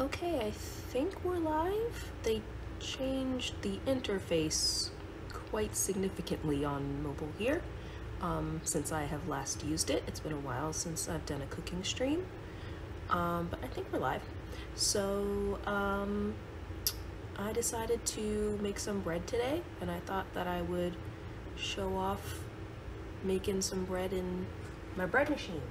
Okay, I think we're live. They changed the interface quite significantly on mobile here since I have last used it. It's been a while since I've done a cooking stream, but I think we're live. So I decided to make some bread today, and I thought that I would show off making some bread in my bread machine.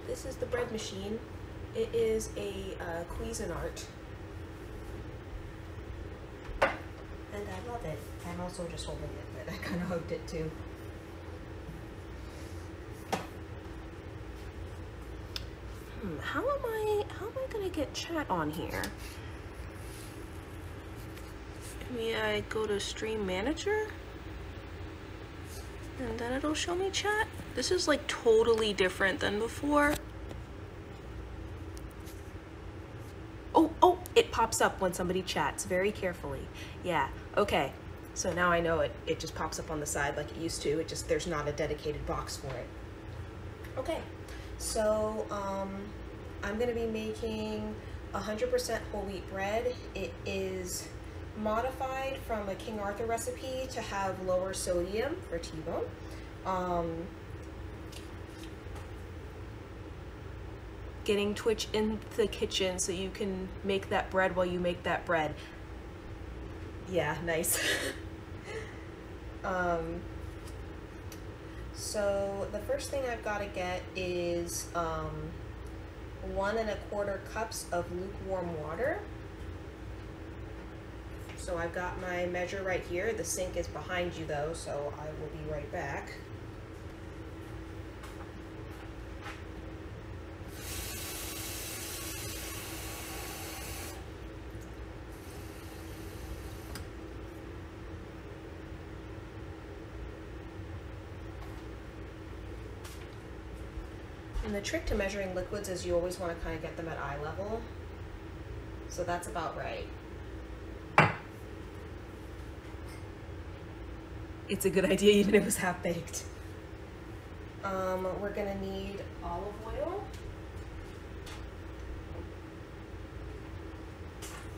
This is the bread machine. It is a Cuisinart, and I love it. I'm also just holding it, but I kind of hugged it too. How am I gonna get chat on here? Maybe I go to Stream Manager, and then it'll show me chat. This is like totally different than before. Oh, it pops up when somebody chats very carefully. Yeah, okay. So now I know it just pops up on the side like it used to. It just, there's not a dedicated box for it. Okay, so I'm gonna be making 100% whole wheat bread. It is modified from a King Arthur recipe to have lower sodium for T-bone. Getting Twitch in the kitchen so you can make that bread while you make that bread. Yeah, nice. So the first thing I've got to get is 1 1/4 cups of lukewarm water. So I've got my measure right here. The sink is behind you though, so I will be right back. And the trick to measuring liquids is you always want to kind of get them at eye level. So that's about right. It's a good idea even if it was half baked. We're gonna need olive oil,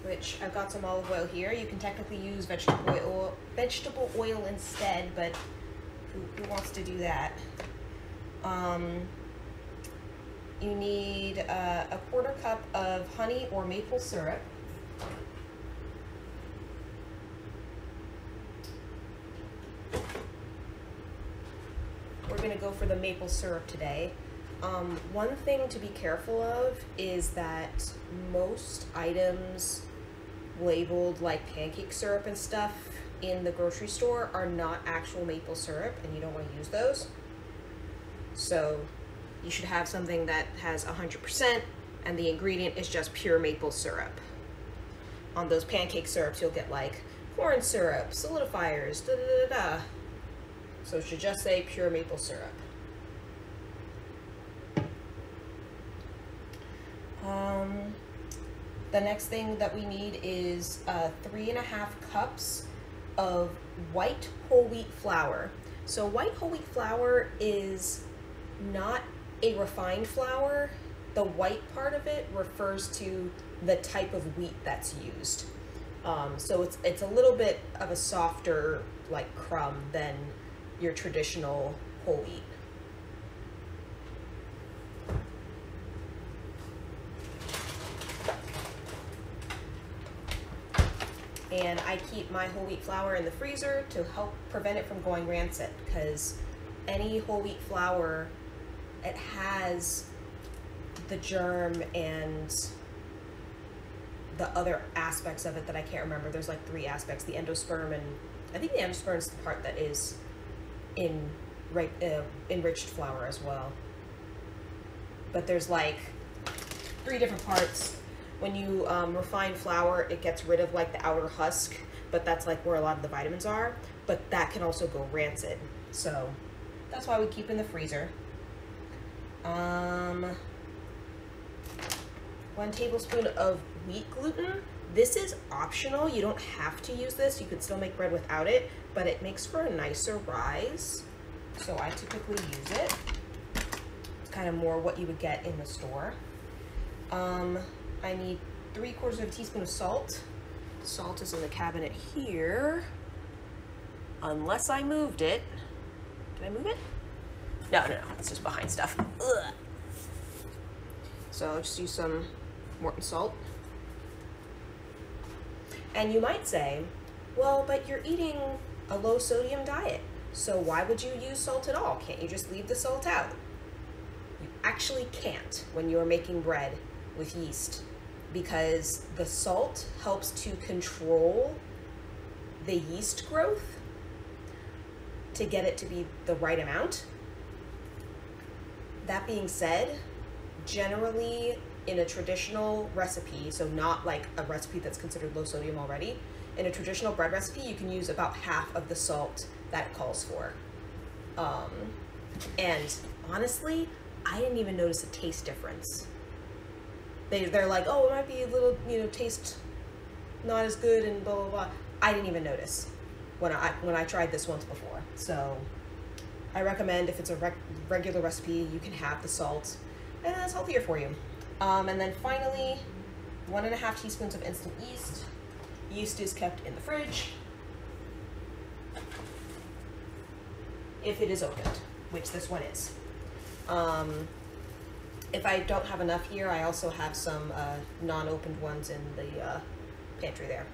which I've got some olive oil here. You can technically use vegetable oil instead, but who wants to do that? You need a 1/4 cup of honey or maple syrup. We're gonna go for the maple syrup today. One thing to be careful of is that most items labeled like pancake syrup and stuff in the grocery store are not actual maple syrup, and you don't want to use those. So you should have something that has 100% and the ingredient is just pure maple syrup. On those pancake syrups, you'll get like corn syrup, solidifiers, da-da-da-da. So it should just say pure maple syrup. The next thing that we need is 3 1/2 cups of white whole wheat flour. So white whole wheat flour is not a refined flour. The white part of it refers to the type of wheat that's used. So it's a little bit of a softer like crumb than your traditional whole wheat. And I keep my whole wheat flour in the freezer to help prevent it from going rancid, because any whole wheat flour, it has the germ and the other aspects of it that I can't remember. There's like 3 aspects, the endosperm, and I think the endosperm is the part that is in enriched flour as well. But there's like 3 different parts. When you refine flour, it gets rid of like the outer husk, but that's like where a lot of the vitamins are, but that can also go rancid. So that's why we keep in the freezer. 1 tablespoon of wheat gluten. This is optional. You don't have to use this. You can still make bread without it, but it makes for a nicer rise. So I typically use it. It's kind of more what you would get in the store. I need 3/4 of a teaspoon of salt. Salt is in the cabinet here. Unless I moved it. Did I move it? No, it's just behind stuff. Ugh. So I'll just use some Morton salt. And you might say, well, but you're eating a low sodium diet, so why would you use salt at all? Can't you just leave the salt out? You actually can't when you're making bread with yeast, because the salt helps to control the yeast growth to get it to be the right amount. That being said, generally in a traditional recipe, so not like a recipe that's considered low sodium already, in a traditional bread recipe, you can use about half of the salt that it calls for. And honestly, I didn't even notice a taste difference. They're like, oh, it might be a little, taste not as good and blah, blah, blah. I didn't even notice when I tried this once before. So I recommend, if it's a regular recipe, you can have the salt, and that's healthier for you. And then finally, 1.5 teaspoons of instant yeast. Yeast is kept in the fridge if it is opened, which this one is. If I don't have enough here, I also have some non-opened ones in the pantry there.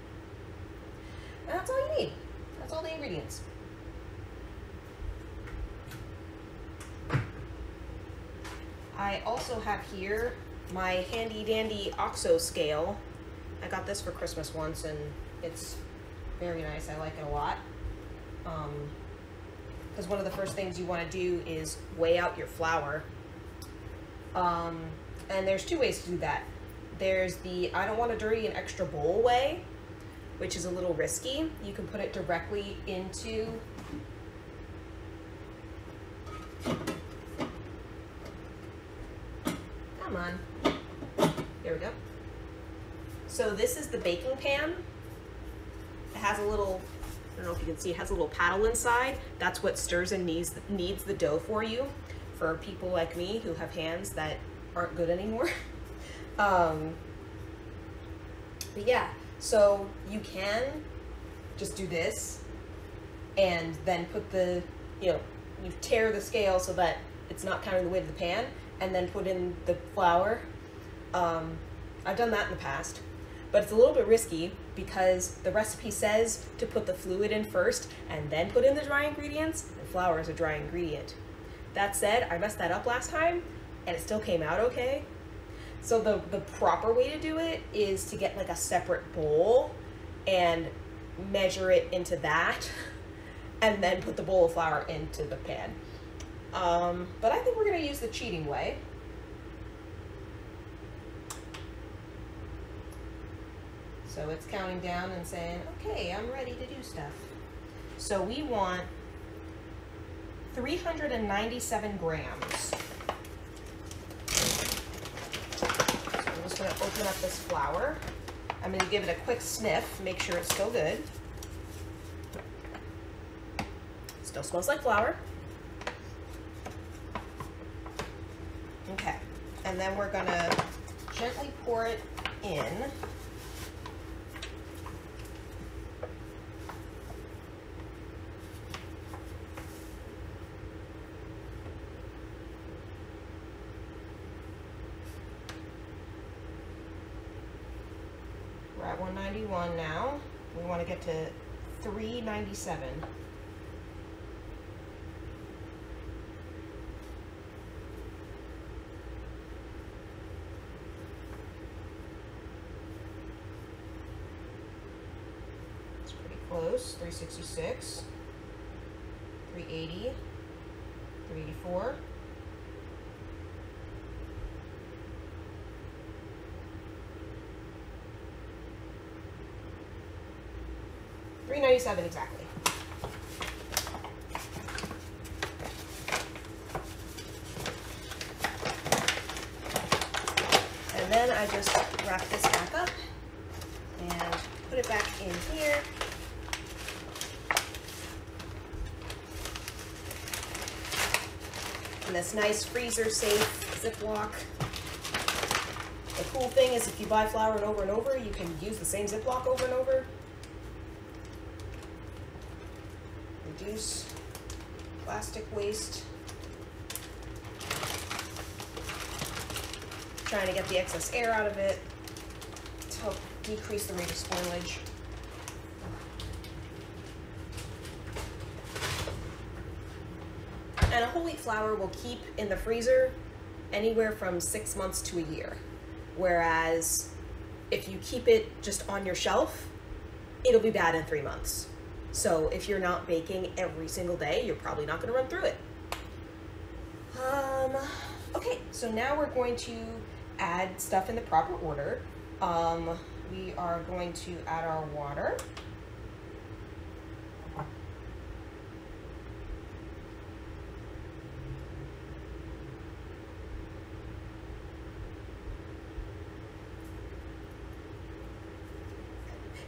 And that's all you need. That's all the ingredients. I also have here my handy dandy OXO scale. I got this for Christmas once, and it's very nice. I like it a lot. Because one of the first things you want to do is weigh out your flour. And there's 2 ways to do that. There's the I don't want to dirty an extra bowl way, which is a little risky. You can put it directly into come on. There we go. So this is the baking pan. It has a little, I don't know if you can see, it has a little paddle inside. That's what stirs and kneads the dough for you, for people like me who have hands that aren't good anymore. But yeah, so you can just do this and then put the, you tear the scale so that it's not counting the weight of the pan, and then put in the flour. I've done that in the past, but it's a little bit risky because the recipe says to put the fluid in first and then put in the dry ingredients, and flour is a dry ingredient. That said, I messed that up last time and it still came out okay. So the proper way to do it is to get like a separate bowl and measure it into that and then put the bowl of flour into the pan. But I think we're gonna use the cheating way. So it's counting down and saying, okay, I'm ready to do stuff. So we want 397 grams. So I'm just gonna open up this flour. I'm gonna give it a quick sniff, make sure it's still good. Still smells like flour. Okay, and then we're gonna gently pour it in. We're at 191 now. We want to get to 397. It's pretty close. 366, 380, 384. 397 exactly. And then I just wrap this back up and put it back in here. In this nice freezer safe Ziploc. The cool thing is if you buy flour and over, you can use the same Ziploc over and over. Reduce plastic waste. Trying to get the excess air out of it to help decrease the rate of spoilage. And a whole wheat flour will keep in the freezer anywhere from 6 months to a year. Whereas if you keep it just on your shelf, it'll be bad in 3 months. So if you're not baking every single day, you're probably not gonna run through it. Okay, so now we're going to add stuff in the proper order. We are going to add our water.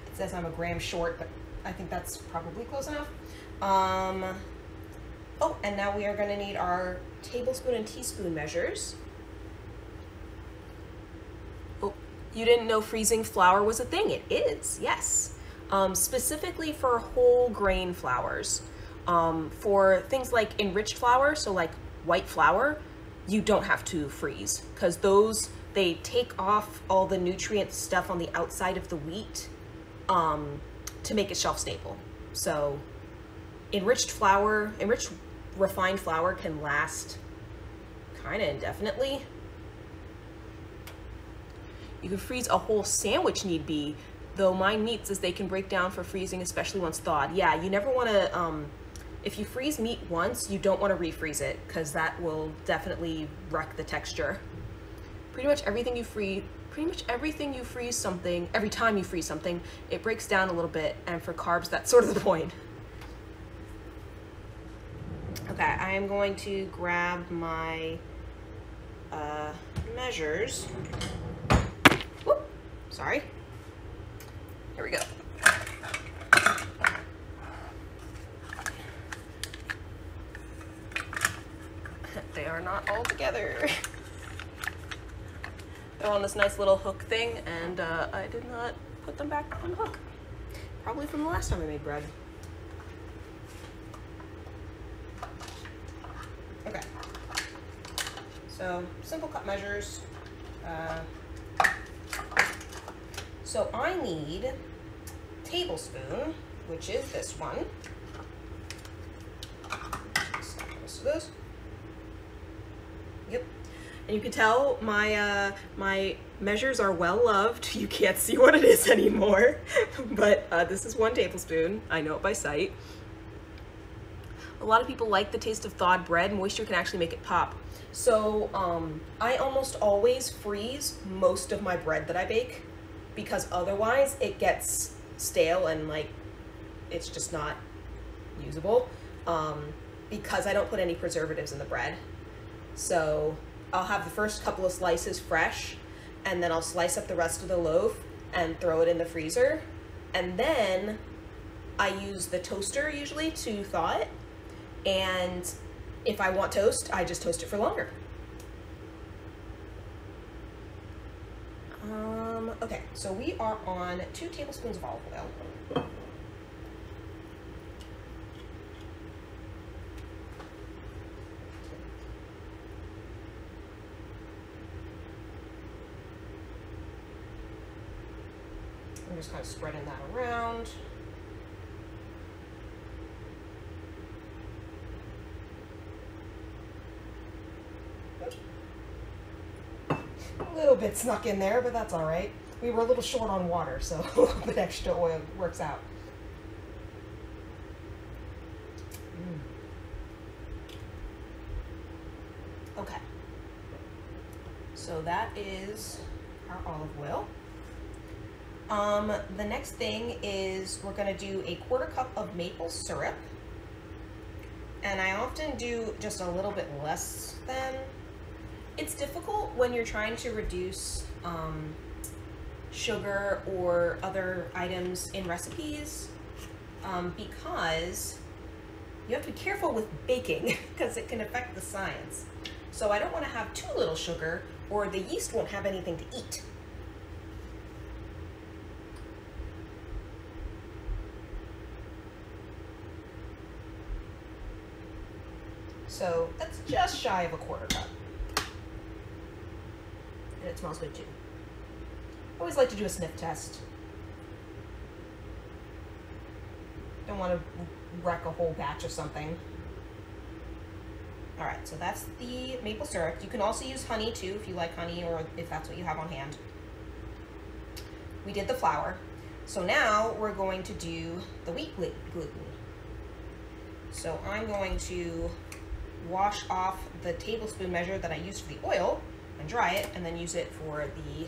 It says I'm a gram short, but I think that's probably close enough. Oh, and now we are going to need our tablespoon and teaspoon measures. Oh, you didn't know freezing flour was a thing. It is, yes. Specifically for whole grain flours. For things like enriched flour, so like white flour, you don't have to freeze because those, they take off all the nutrient stuff on the outside of the wheat to make it shelf stable. So enriched refined flour can last kind of indefinitely. You can freeze a whole sandwich need be, though mine meat says they can break down for freezing, especially once thawed. Yeah, you never want to, if you freeze meat once, you don't want to refreeze it because that will definitely wreck the texture. Pretty much everything you freeze something, every time you freeze something, it breaks down a little bit, and for carbs, that's sort of the point. Okay, I am going to grab my measures. Whoop, sorry. Here we go. They are not all together. They're on this nice little hook thing, and I did not put them back on the hook. Probably from the last time I made bread. Okay. So, simple cup measures. So I need a tablespoon, which is this one. Most of those. Yep. And you can tell my my measures are well loved. You can't see what it is anymore, but this is 1 tablespoon. I know it by sight. A lot of people like the taste of thawed bread. Moisture can actually make it pop. So I almost always freeze most of my bread that I bake because otherwise it gets stale and like it's just not usable because I don't put any preservatives in the bread. So I'll have the first couple of slices fresh, and then I'll slice up the rest of the loaf and throw it in the freezer. And then I use the toaster usually to thaw it. And if I want toast, I just toast it for longer. Okay, so we are on 2 tablespoons of olive oil. I'm just kind of spreading that around. A little bit snuck in there, but that's all right. We were a little short on water, so a little bit extra oil works out. Okay. So that is our olive oil. The next thing is we're going to do a 1/4 cup of maple syrup. And I often do just a little bit less than. It's difficult when you're trying to reduce sugar or other items in recipes because you have to be careful with baking because it can affect the science. So I don't want to have too little sugar or the yeast won't have anything to eat. So that's just shy of a quarter cup. And it smells good too. I always like to do a sniff test. Don't want to wreck a whole batch of something. All right, so that's the maple syrup. You can also use honey too if you like honey or if that's what you have on hand. We did the flour. So now we're going to do the wheat gluten. So I'm going to wash off the tablespoon measure that I used for the oil and dry it and then use it for the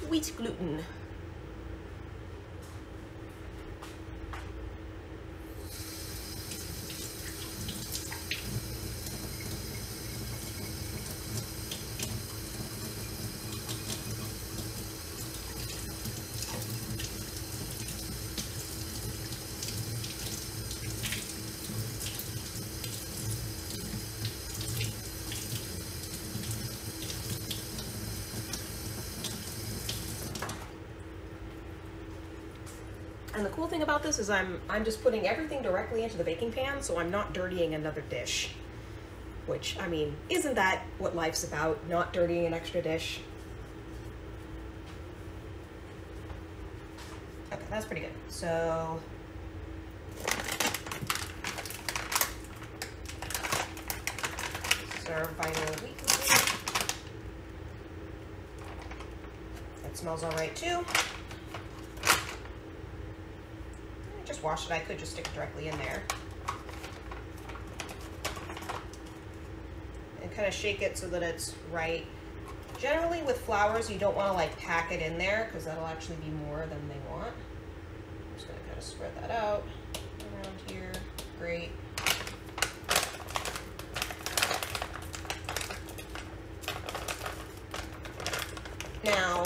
wheat gluten. And the cool thing about this is I'm just putting everything directly into the baking pan, so I'm not dirtying another dish. Which, I mean, isn't that what life's about? Not dirtying an extra dish. Okay, that's pretty good. So our vital wheat gluten. That smells all right too. Just wash it. I could just stick it directly in there. And kind of shake it so that it's right. Generally with flours, you don't want to like pack it in there because that'll actually be more than they want. I'm just going to kind of spread that out around here. Great. Now,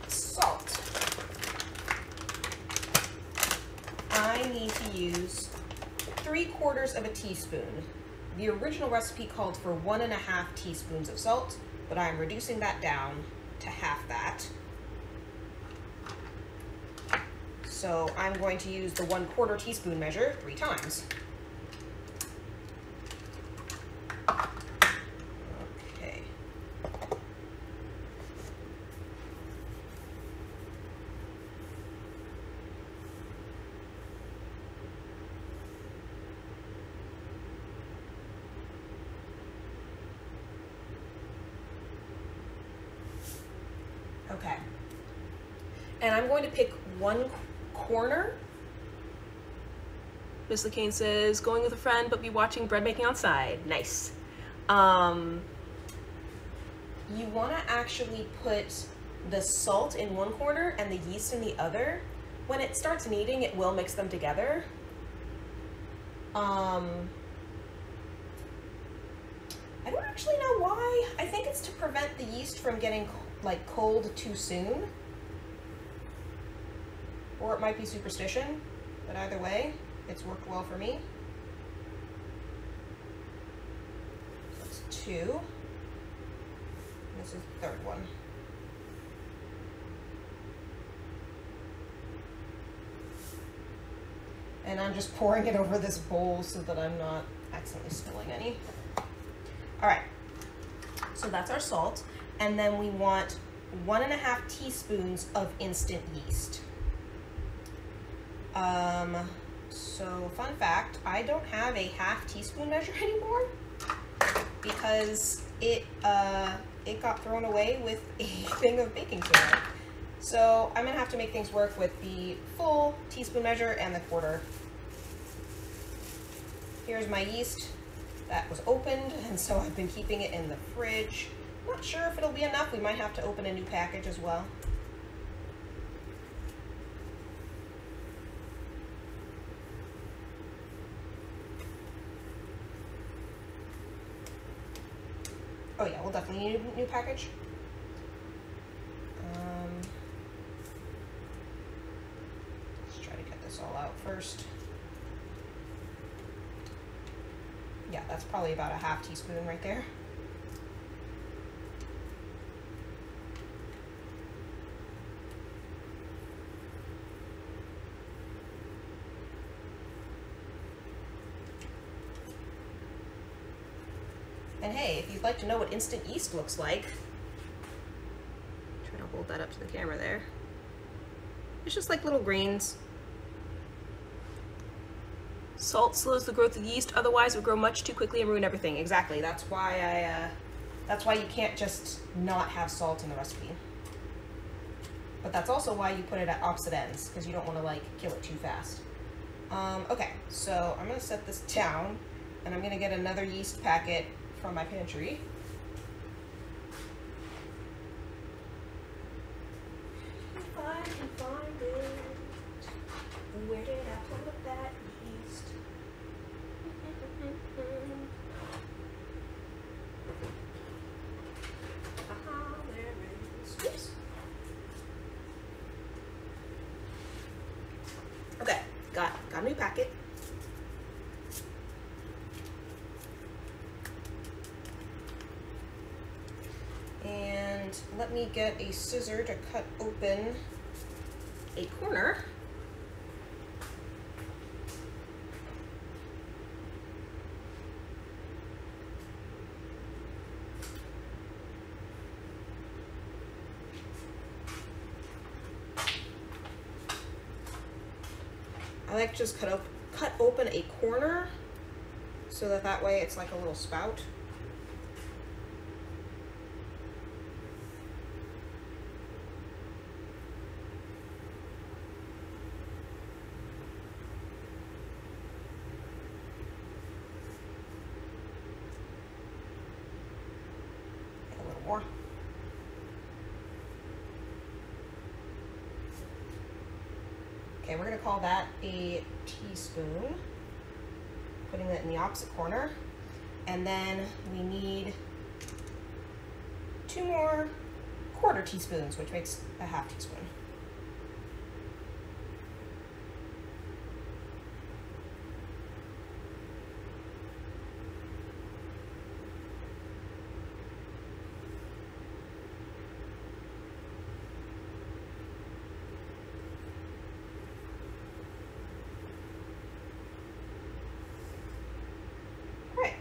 salt. I need to use 3/4 of a teaspoon. The original recipe called for 1.5 teaspoons of salt, but I'm reducing that down to half that. So I'm going to use the 1/4 teaspoon measure 3 times. Okay. Okay. And I'm going to pick 1 corner. Miss LeCane says, going with a friend, but be watching bread making outside. Nice. You want to actually put the salt in 1 corner and the yeast in the other. When it starts kneading, it will mix them together. I don't actually know why. I think it's to prevent the yeast from getting like cold too soon. Or it might be superstition, but either way, it's worked well for me. That's 2. And this is the 3rd one. And I'm just pouring it over this bowl so that I'm not accidentally spilling any. All right, so that's our salt. And then we want 1.5 teaspoons of instant yeast. So fun fact, I don't have a 1/2 teaspoon measure anymore because it got thrown away with a thing of baking soda. So I'm gonna have to make things work with the full teaspoon measure and the 1/4. Here's my yeast that was opened, and so I've been keeping it in the fridge. Not sure if it'll be enough. We might have to open a new package as well. Oh yeah, we'll definitely need a new package. first. Yeah, that's probably about a half teaspoon right there. And hey, if you'd like to know what instant yeast looks like, try to hold that up to the camera there. It's just like little grains. Salt slows the growth of yeast, otherwise it would grow much too quickly and ruin everything. Exactly, that's why that's why you can't just not have salt in the recipe. But that's also why you put it at opposite ends, because you don't want to like kill it too fast. Okay, so I'm gonna set this down and I'm gonna get another yeast packet from my pantry. If I can find it, where did I put that yeast? There it is. Oops. Okay, got a new packet. And let me get a scissor to cut open a corner. I like to just cut open a corner so that way it's like a little spout. More. Okay, we're gonna call that a teaspoon, putting it in the opposite corner. And then we need 2 more quarter teaspoons, which makes a half teaspoon.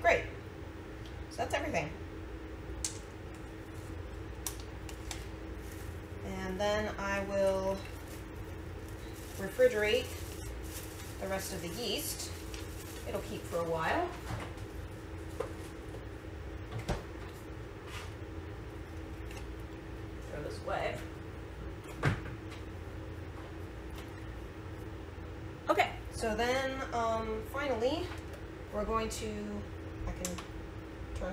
Great. So that's everything. And then I will refrigerate the rest of the yeast. It'll keep for a while. Throw this away. Okay, so then finally we're going to, I can turn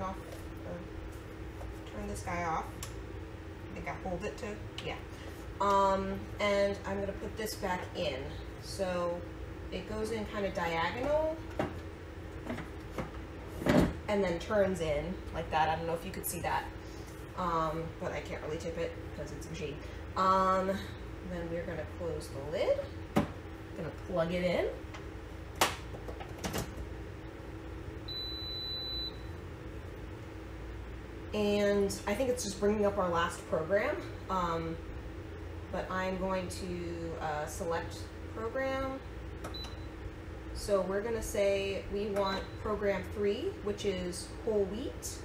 this guy off. I think I hold it to, yeah. And I'm gonna put this back in. So it goes in kind of diagonal and then turns in like that. I don't know if you could see that, but I can't really tip it because it's a machine. Then we're gonna close the lid. Gonna plug it in. And I think it's just bringing up our last program, but I'm going to select program. So we're gonna say we want program 3, which is whole wheat.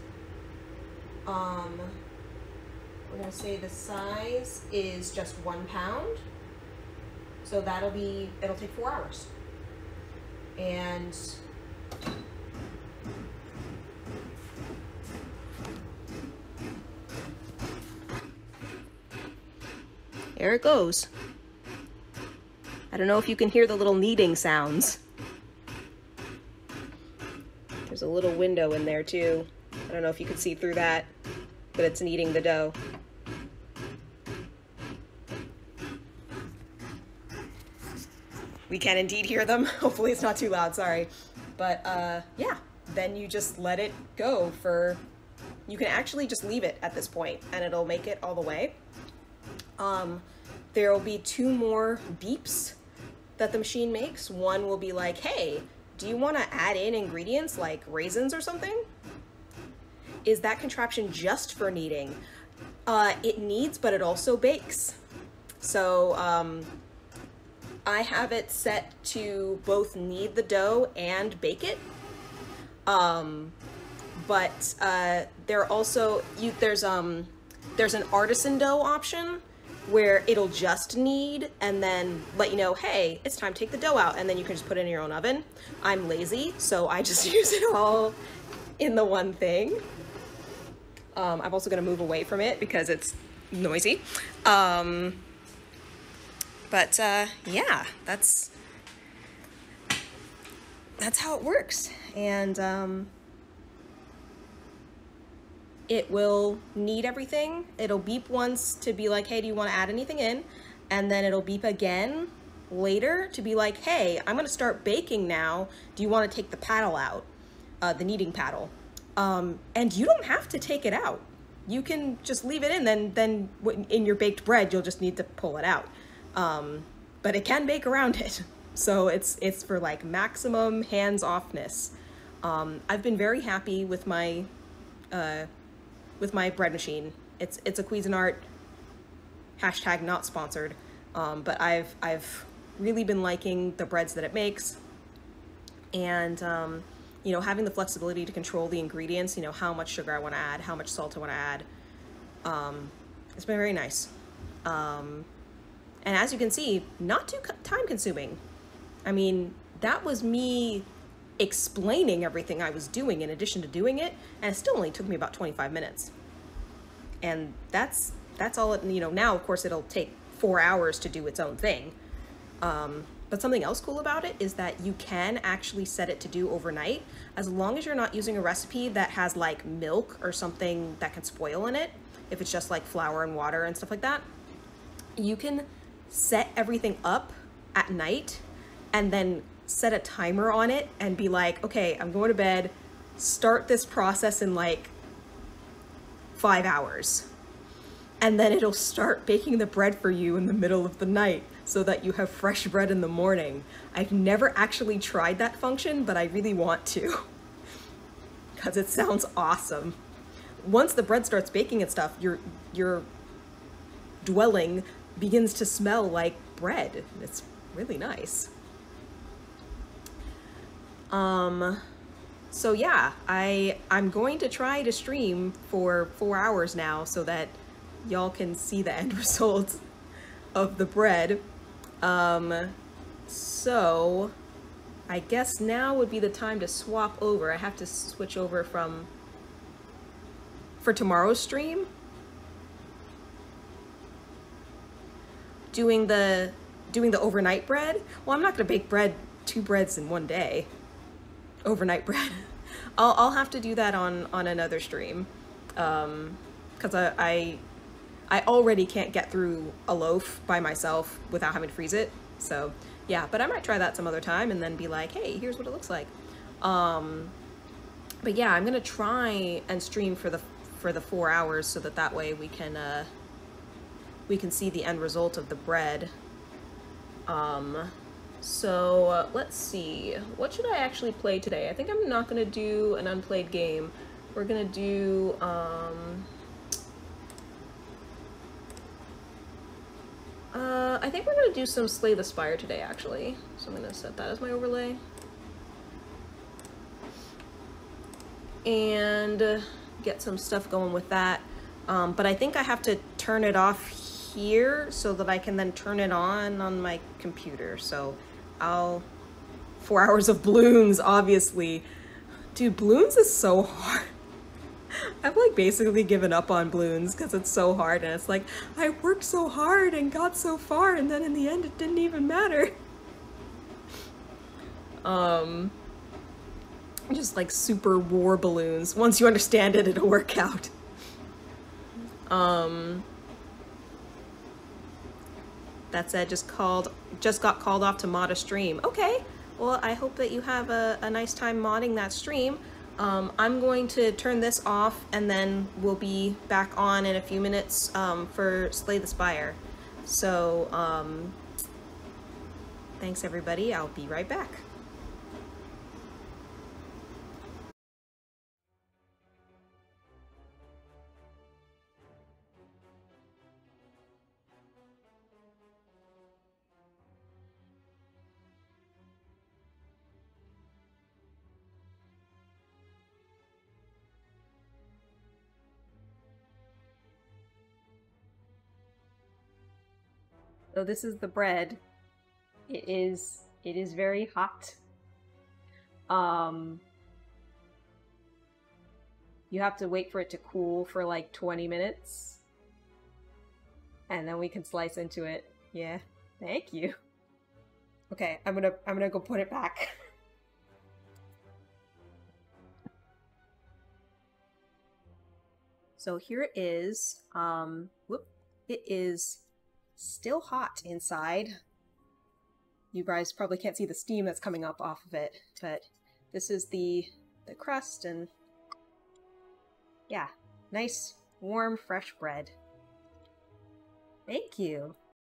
We're gonna say the size is just 1 pound. So it'll take 4 hours. And there it goes. I don't know if you can hear the little kneading sounds. There's a little window in there too. I don't know if you can see through that, but it's kneading the dough. We can indeed hear them. Hopefully it's not too loud, sorry. But yeah, then you just let it go for, you can actually just leave it at this point and it'll make it all the way. There will be 2 more beeps that the machine makes. One will be like, hey, do you want to add in ingredients like raisins or something? Is that contraption just for kneading? It kneads, but it also bakes. So I have it set to both knead the dough and bake it. But there also, there's an artisan dough option where it'll just knead and then let you know, hey, it's time to take the dough out, and then you can just put it in your own oven. I'm lazy, so I just use it all in the one thing. I'm also gonna move away from it because it's noisy. Yeah, that's how it works. And it will knead everything. It'll beep once to be like, hey, do you want to add anything in? And then it'll beep again later to be like, hey, I'm gonna start baking now. Do you want to take the paddle out, the kneading paddle? And you don't have to take it out. You can just leave it in, then in your baked bread, you'll just need to pull it out. But it can bake around it. So it's for like maximum hands-offness. I've been very happy with my bread machine. It's a Cuisinart, hashtag not sponsored, but I've really been liking the breads that it makes, and you know, having the flexibility to control the ingredients, you know, how much sugar I want to add, how much salt I want to add. It's been very nice, and as you can see, not too time consuming. I mean, that was me explaining everything I was doing in addition to doing it, and it still only took me about 25 minutes. And that's all it, you know, now of course it'll take 4 hours to do its own thing. But something else cool about it is that you can actually set it to do overnight, as long as you're not using a recipe that has like milk or something that can spoil in it. If it's just like flour and water and stuff like that, you can set everything up at night and then set a timer on it and be like, okay, I'm going to bed, start this process in like 5 hours. And then it'll start baking the bread for you in the middle of the night so that you have fresh bread in the morning. I've never actually tried that function, but I really want to because it sounds awesome. Once the bread starts baking and stuff, your dwelling begins to smell like bread. It's really nice. So yeah, I'm going to try to stream for 4 hours now so that y'all can see the end result of the bread. So I guess now would be the time to swap over. I have to switch over for tomorrow's stream, doing the overnight bread. Well, I'm not gonna bake two breads in one day. Overnight bread. I'll have to do that on another stream, because I already can't get through a loaf by myself without having to freeze it. So yeah, but I might try that some other time and then be like, hey, here's what it looks like. But yeah, I'm gonna try and stream for the 4 hours so that way we can see the end result of the bread. So let's see, what should I actually play today? I think I'm not gonna do an unplayed game. We're gonna do I think we're gonna do some Slay the Spire today, actually. So I'm gonna set that as my overlay. And get some stuff going with that. But I think I have to turn it off here so that I can then turn it on my computer. So 4 hours of balloons, obviously. Dude, balloons is so hard. I've like basically given up on balloons because it's so hard, and it's like, I worked so hard and got so far, and then in the end it didn't even matter. Just like super war balloons. Once you understand it, it'll work out. That said, just got called off to mod a stream. Okay, well, I hope that you have a nice time modding that stream. I'm going to turn this off and then we'll be back on in a few minutes for Slay the Spire. So Thanks everybody, I'll be right back. So this is the bread. It is very hot. You have to wait for it to cool for like 20 minutes. And then we can slice into it. Yeah, thank you. Okay, I'm gonna go put it back. So here it is. It is still hot inside. You guys probably can't see the steam that's coming up off of it, but this is the crust, and yeah, nice, warm, fresh bread. Thank you.